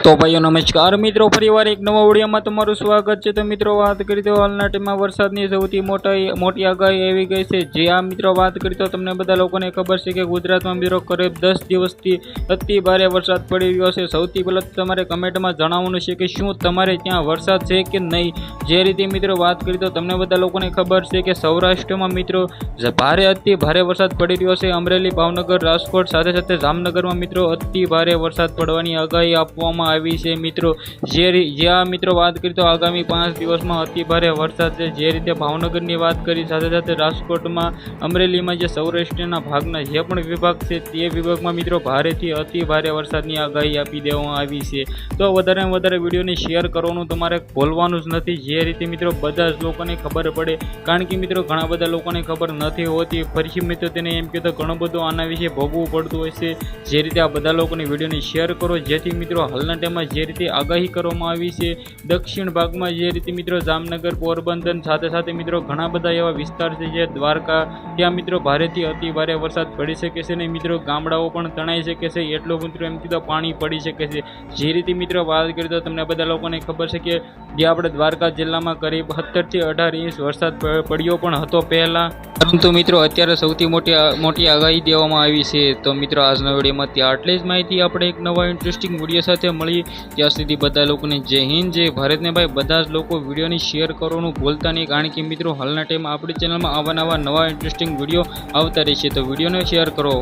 तो भाईओ नमस्कार मित्रों, फरीवार एक नवा विडियो में तमारुं स्वागत है। तो मित्रों बात करी तो हालना टाइम में वरसादनी सौथी मोटी आगाही आई गई है। जे आ मित्रों बात करी तो तमने बधा लोकोने खबर है कि गुजरात में मित्रों करीब 10 दिवसथी अति भारे वरसाद पड़ी रह्यो छे। सौथी पहला तो तमारे कमेंट में जणाववानुं छे कि शुं तमारे त्यां वरसाद छे कि नहीं। जे रीते मित्रों बात करी तो तमने बधा लोकोने खबर है कि सौराष्ट्र में मित्रों भारे अति भारे वरसाद पड़ी रह्यो छे। अमरेली, भावनगर, राजकोट साथे साथे जामनगर में मित्रों अति भारे वरसाद पड़वानी आगाही आपवामां આવી છે। मित्रों जे मित्रों बात करी तो आगामी 5 दिवस में अति भारे वरसाद है। जे रीते भावनगर की बात करी साथे साथे राजकोट में, अमरेली में जे सौराष्ट्रना भागना जे पण विभाग है ते विभाग में मित्रों भारे थी अति भारे वरसादनी आगाही आपी देवामां आवी छे। तो वधारे ने वधारे विडियो ने शेर करवानुं तमारे भूलवानुं ज नथी। जे रीते मित्रों बधा ज लोकोने खबर पड़े, कारण के मित्रों घणा बधा लोकोने खबर नथी होती। फरीथी मित्रों तेने एम कहेतो घणुं बधुं आना विषे भोगवुं पड़तुं होय छे। जे रीते आ बधा लोकोने विडियो ने शेर करो, जेथी मित्रों हालना टाइम जे रीते आगाही करवामां आवी छे दक्षिण भाग में जे रीते मित्रों जामनगर, पोरबंदर साथे साथे मित्रों घणा बधा एवा विस्तार छे जे द्वारका त्यां मित्रों भारेथी अति भारे वरसाद पड़ी शके छे ने मित्रों गामडाओ पण तणाई शके छे। एटलो मित्रों एम कीधुं पाणी पड़ी शके छे। जे रीते मित्रों बात करीए तो तमने बधा लोकोने खबर छे के जे आपणे द्वारका जिल्लामां करीब 17 થી 18 इंच वरसाद पड्यो पण हतो पहेला, परंतु मित्रों अत्यारे सौथी मोटी आगाही देवामां आवी छे। तो मित्रों आजना विडियोमां त्यां आटली ज माहिती। आपणे एक नवा इंटरेस्टिंग विडियो साथे मळीए। ત્યાં સુધી બધા લોકોને જય હિન્દ, જય ભારત ને ભાઈ બધા જ લોકો વિડીયોની શેર કરવાનું ભૂલતા નહીં, કારણ કે મિત્રો હાલના ટાઈમ આપણી ચેનલમાં આવા નવા ઇન્ટરેસ્ટિંગ વિડીયો આવતા રહેશે। તો વિડીયોને શેર કરો।